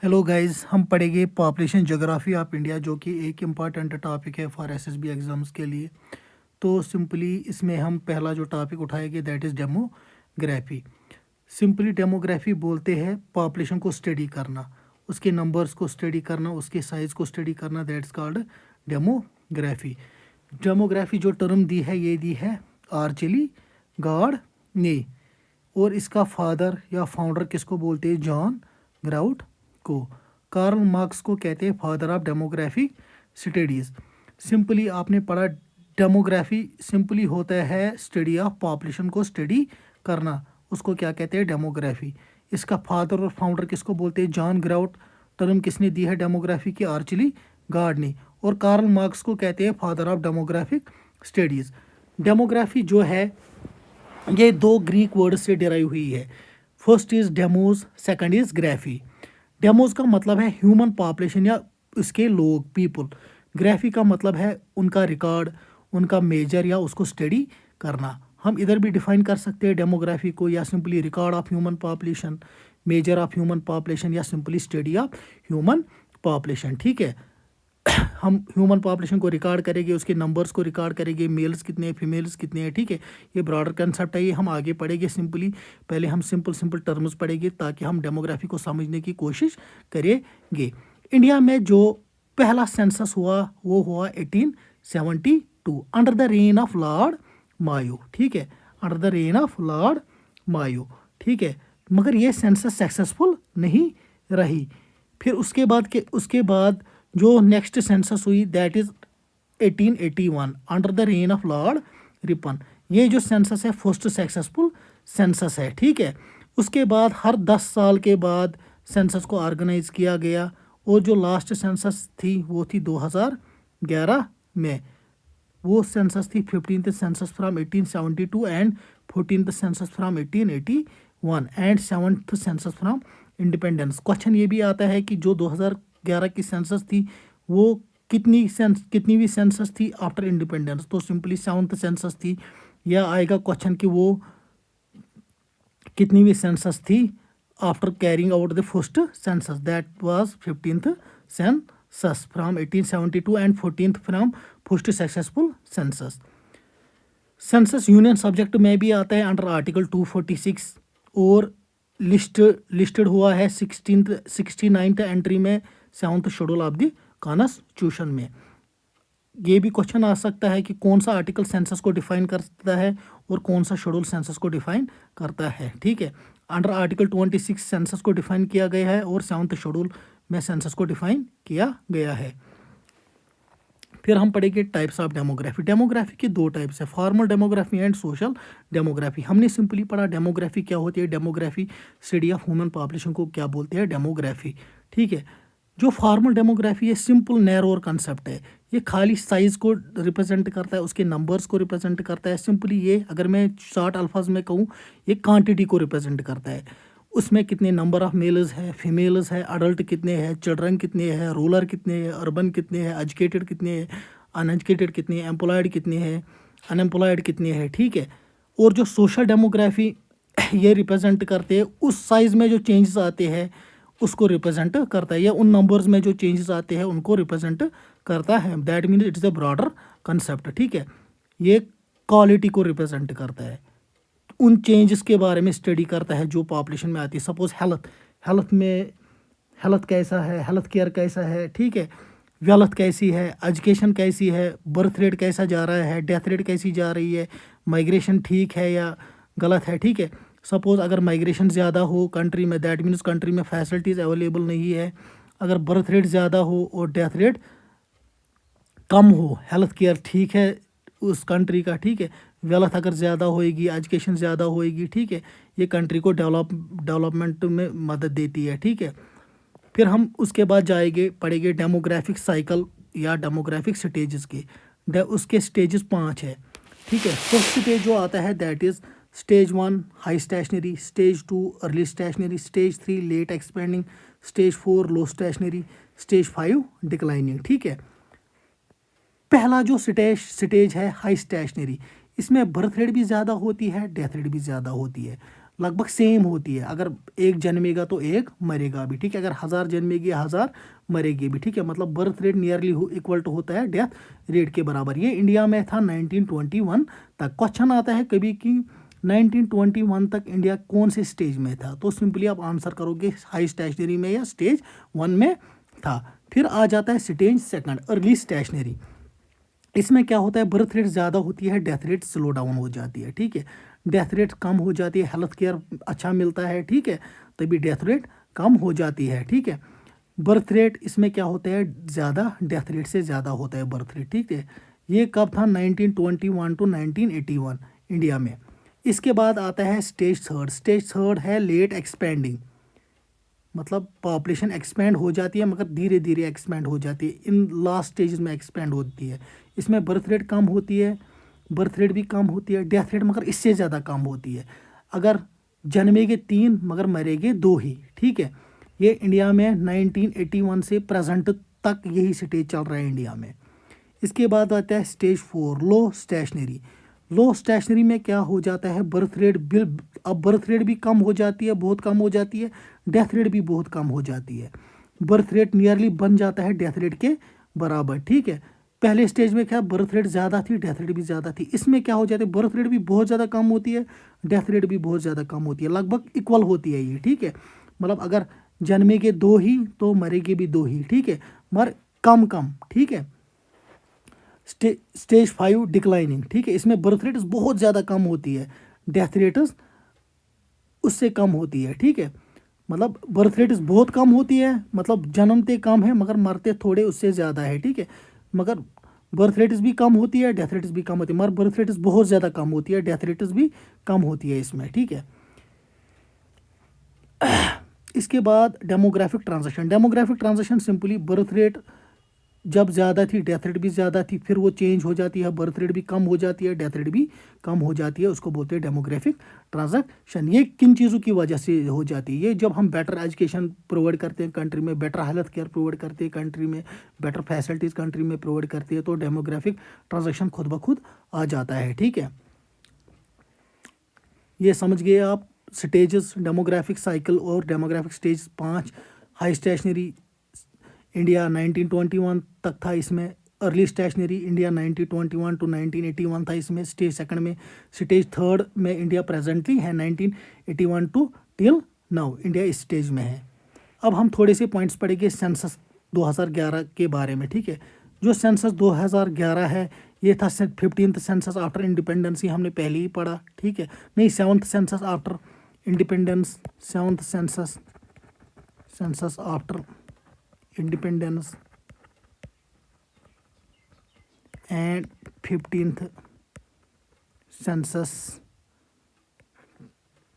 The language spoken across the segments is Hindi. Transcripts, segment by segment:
हेलो गाइस, हम पढ़ेंगे पॉपुलेशन ज्योग्राफी ऑफ इंडिया, जो कि एक इम्पॉर्टेंट टॉपिक है फॉर एसएसबी एग्जाम्स के लिए। तो सिंपली इसमें हम पहला जो टॉपिक उठाएंगे that is demography. Simply demography बोलते हैं पॉपुलेशन को स्टडी करना, उसके नंबर्स को स्टडी करना, उसके साइज़ को स्टडी करना, दैट्स कॉल्ड डेमोग्राफी। डेमोग्राफी जो टर्म दी है ये दी है आर्चली गॉड ने, और इसका फादर या फाउंडर किसको बोलते हैं? जॉन ग्राउट को। कार्ल मार्क्स को कहते हैं father of demographic studies. Simply आपने पढ़ा डेमोग्राफी सिंपली होता है स्टडी ऑफ पॉपुलेशन को स्टडी करना, उसको क्या कहते हैं? डेमोग्राफी। इसका फादर और फाउंडर किसको बोलते हैं? John grout. टर्म किसने दी है डेमोग्राफी की? आर्चली गॉड ने। और कार्ल मार्क्स को कहते हैं father of demographic studies. Demography जो है ये दो ग्रीक वर्ड से डिराइव हुई है। First is demos, second is graphy. Demos का मतलब है ह्यूमन पॉपुलेशन या उसके लोग, पीपल। ग्राफी का मतलब है उनका रिकॉर्ड, उनका मेजर या उसको स्टडी करना। हम इधर भी डिफाइन कर सकते हैं डेमोग्राफी को, या simply record of human population, measure of human population, या simply study of human population. ठीक है, हम ह्यूमन पॉपुलेशन को रिकॉर्ड करेंगे, उसके नंबर्स को रिकॉर्ड करेंगे, मेल्स कितने हैं, फीमेल्स कितने हैं। ठीक है, ये ब्रॉडर कंसेप्ट है, ये हम आगे पढ़ेंगे। सिंपली पहले हम सिंपल टर्म्स पढ़ेंगे ताकि हम डेमोग्राफी को समझने की कोशिश करेंगे। इंडिया में जो पहला सेंसस हुआ वो हुआ 1872 under the reign of Lord Mayo. ठीक है, under the reign of Lord Mayo. ठीक है, मगर ये सेंसस सक्सेसफुल नहीं रही। फिर उसके बाद जो नेक्स्ट सेंसस हुई that is 1881 under the reign of Lord Ripon. ये जो सेंसस है फर्स्ट सक्सेसफुल सेंसस है। ठीक है, उसके बाद हर 10 साल के बाद सेंसस को ऑर्गेनाइज किया गया, और जो लास्ट सेंसस थी वो थी 2011 में। वो सेंसस थी 15th census from 1872 and 14th census from 1881 and 7th census from independence. Question ये भी आता है कि जो 2011 की सेंसस थी वो कितनी भी सेंसस थी आफ्टर इंडिपेंडेंस? तो सिंपली 7th सेंसस थी। या आएगा क्वेश्चन कि वो कितनी भी सेंसस थी after carrying out the first census? That was 15th census from 1872 and 14th from first successful census. Census union subject में भी आता है अंडर आर्टिकल 246, और लिस्टेड हुआ है 69th एंट्री में 7th schedule of the constitution में। ये भी क्वेश्चन आ सकता है कि कौन सा आर्टिकल सेंसस को डिफाइन करता है और कौन सा शेड्यूल सेंसस को डिफाइन करता है। ठीक है, अंडर आर्टिकल 26 सेंसस को डिफाइन किया गया है, और 7th शेड्यूल में सेंसस को डिफाइन किया गया है। फिर हम पढ़ेंगे टाइप्स ऑफ डेमोग्राफी। डेमोग्राफी के दो टाइप्स है, formal demography and social demography. हमने सिंपली पढ़ा डेमोग्राफी क्या होती है। Demography study of human population को क्या बोलते हैं? डेमोग्राफी। ठीक है, जो फॉर्मल डेमोग्राफी है सिंपल नैरोर कंसेप्ट है। ये खाली साइज को रिप्रेजेंट करता है, उसके नंबर्स को रिप्रेजेंट करता है। सिंपली ये अगर मैं शॉर्ट अल्फाज में कहूँ, ये क्वांटिटी को रिप्रेजेंट करता है। उसमें कितने नंबर ऑफ मेल्स है, फीमेल्स है, अडल्ट कितने हैं, चिल्ड्रन कितने हैं, रूरल कितने हैं, अर्बन कितने हैं, एजुकेटेड कितने हैं, अनएजुकेटेड कितने हैं, एम्प्लॉयड कितने हैं, अनएम्प्लॉयड कितने हैं। ठीक है, और जो सोशल डेमोग्राफी ये रिप्रेजेंट करते हैं उस साइज़ में जो चेंजेस आते हैं उसको रिप्रेजेंट करता है, या उन नंबर्स में जो चेंजेस आते हैं उनको रिप्रेजेंट करता है। That means it's a broader concept. ठीक है, ये क्वालिटी को रिप्रेजेंट करता है, उन चेंजेस के बारे में स्टडी करता है जो पॉपुलेशन में आती है। सपोज हेल्थ में हेल्थ कैसा है, हेल्थ केयर कैसा है। ठीक है, वेल्थ कैसी है, एजुकेशन कैसी है, बर्थ रेट कैसा जा रहा है, डेथ रेट कैसी जा रही है, माइग्रेशन ठीक है या गलत है। ठीक है, सपोज अगर माइग्रेशन ज़्यादा हो कंट्री में, दैट मीन्स कंट्री में फैसिलिटीज़ अवेलेबल नहीं है। अगर बर्थ रेट ज़्यादा हो और डेथ रेट कम हो, हेल्थ केयर ठीक है उस कंट्री का। ठीक है, वेल्थ अगर ज़्यादा होएगी, एजुकेशन ज़्यादा होएगी। ठीक है, ये कंट्री को डेवलपमेंट में मदद देती है। ठीक है, फिर हम उसके बाद पढ़ेंगे डेमोग्राफिक साइकिल या डेमोग्राफिक स्टेजेस के। उसके स्टेजेस 5 है। ठीक है, फर्स्ट स्टेज जो आता है that is stage 1 high stationary, stage 2 early stationary, stage 3 late expanding, stage 4 low stationary, stage 5 declining. ठीक है, पहला जो स्टेज है हाई स्टेशनरी, इसमें बर्थ रेट भी ज़्यादा होती है, डेथ रेट भी ज़्यादा होती है। लगभग सेम होती है। अगर एक जन्मेगा तो एक मरेगा भी, ठीक है। अगर 1000 जन्मेगी 1000 मरेगी भी, ठीक है। मतलब birth rate nearly equal to होता है डेथ रेट के बराबर। ये इंडिया में था 1921 तक। क्वेश्चन आता है कभी कि 1921 तक इंडिया कौन से स्टेज में था, तो सिंपली आप आंसर करोगे हाई स्टेशनरी में या स्टेज 1 में था। फिर आ जाता है स्टेज 2 अर्ली स्टेशनरी। इसमें क्या होता है, बर्थ रेट ज़्यादा होती है, डेथ रेट स्लो डाउन हो जाती है, ठीक है। डेथ रेट कम हो जाती है, हेल्थ केयर अच्छा मिलता है, ठीक है, तभी डेथ रेट कम हो जाती है, ठीक है। बर्थ रेट इसमें क्या होता है, ज़्यादा डेथ रेट से ज़्यादा होता है बर्थ रेट, ठीक है। ये कब था, 1921 टू 1981 इंडिया में। इसके बाद आता है स्टेज 3। स्टेज 3 है लेट एक्सपेंडिंग, मतलब पॉपुलेशन एक्सपेंड हो जाती है मगर धीरे धीरे एक्सपेंड हो जाती है, इन लास्ट स्टेजेस में एक्सपेंड होती है। इसमें बर्थ रेट कम होती है, बर्थ रेट भी कम होती है, डेथ रेट मगर इससे ज़्यादा कम होती है। अगर जन्मेंगे 3 मगर मरेंगे 2 ही, ठीक है। ये इंडिया में 1981 से प्रेजेंट तक यही स्टेज चल रहा है इंडिया में। इसके बाद आता है स्टेज 4 लो स्टेशनरी। लो स्टेशनरी में क्या हो जाता है, बर्थ रेट अब बर्थ रेट भी कम हो जाती है, बहुत कम हो जाती है, डेथ रेट भी बहुत कम हो जाती है। बर्थ रेट नियरली बन जाता है डेथ रेट के बराबर, ठीक है। पहले स्टेज में क्या बर्थ रेट ज़्यादा थी, डेथ रेट भी ज़्यादा थी। इसमें क्या हो जाता है, बर्थ रेट भी बहुत ज़्यादा कम होती है, डेथ रेट भी बहुत ज़्यादा कम होती है, लगभग इक्वल होती है ये, ठीक है। मतलब अगर जन्मेंगे 2 ही तो मरेंगे भी 2 ही, ठीक है, मगर कम कम, ठीक है। स्टेज 5 डिक्लाइनिंग, ठीक है। इसमें बर्थ रेट बहुत ज़्यादा कम होती है, डेथ रेट उससे कम होती है, ठीक है। मतलब बर्थ रेट बहुत कम होती है, मतलब जन्मते कम है मगर मरते थोड़े उससे ज़्यादा है, ठीक है। मगर बर्थ रेट भी कम होती है, डेथ रेट भी कम होती है, मगर बर्थ रेट बहुत ज़्यादा कम होती है, डेथ रेट भी कम होती है इसमें, ठीक है। इसके बाद demographic transition. Demographic transition simply birth rate जब ज़्यादा थी डेथ रेट भी ज़्यादा थी, फिर वो चेंज हो जाती है, बर्थ रेट भी कम हो जाती है, डेथ रेट भी कम हो जाती है, उसको बोलते हैं डेमोग्राफिक ट्रांजैक्शन। ये किन चीज़ों की वजह से हो जाती है, ये जब हम बेटर एजुकेशन प्रोवाइड करते हैं कंट्री में, बेटर हेल्थ केयर प्रोवाइड करते हैं कंट्री में, बेटर फैसिलिटीज़ कंट्री में प्रोवाइड करते हैं, तो डेमोग्राफिक ट्रांजैक्शन खुद ब खुद आ जाता है, ठीक है। ये समझ गए आप स्टेजेस, डेमोग्राफिक साइकिल और demographic stage 5। High stationary India 1921 तक था, इसमें अर्ली स्टेशनरी इंडिया 1921 टू 1981 था, इसमें स्टेज 2 में। स्टेज 3 में इंडिया प्रेजेंटली है 1981 टू टिल नाउ इंडिया इस स्टेज में है। अब हम थोड़े से पॉइंट्स पढ़ेंगे सेंसस 2011 के बारे में, ठीक है। जो सेंसस 2011 है ये था 15th सेंसस आफ्टर इंडिपेंडेंस, हमने पहले ही पढ़ा, ठीक है। नहीं, 7th census after independence, 7th census after independence and 15th census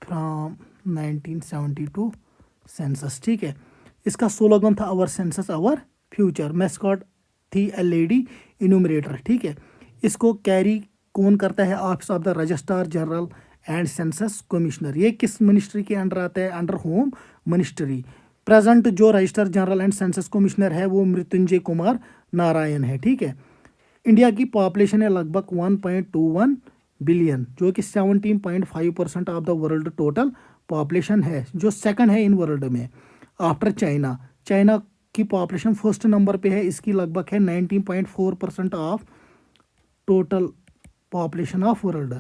from 1972 census, ठीक है। इसका स्लोगन था our census our future. Mascot थी एलईडी इन्यूमरेटर, ठीक है। इसको कैरी कौन करता है, office of the registrar general and census commissioner. ये किस मिनिस्ट्री के अंडर आता है, अंडर होम मिनिस्ट्री। प्रेजेंट जो registrar general and census commissioner है वो मृत्युंजय कुमार नारायण है, ठीक है। इंडिया की पॉपुलेशन है लगभग 1.21 बिलियन, जो कि 17.5% of the world total population है, जो सेकंड है इन वर्ल्ड में आफ्टर चाइना। चाइना की पॉपुलेशन फर्स्ट नंबर पे है, इसकी लगभग है 19.4% of total population of world.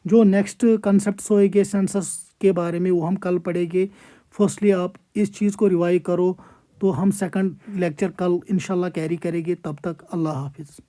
जो नेक्स्ट कंसेप्ट होएंगे सेंसस के बारे में वो हम कल पढ़ेंगे। फर्स्टली आप इस चीज़ को रिवाइज करो, तो हम सेकंड लेक्चर कल इंशाल्लाह कैरी करेंगे। तब तक अल्लाह हाफिज़।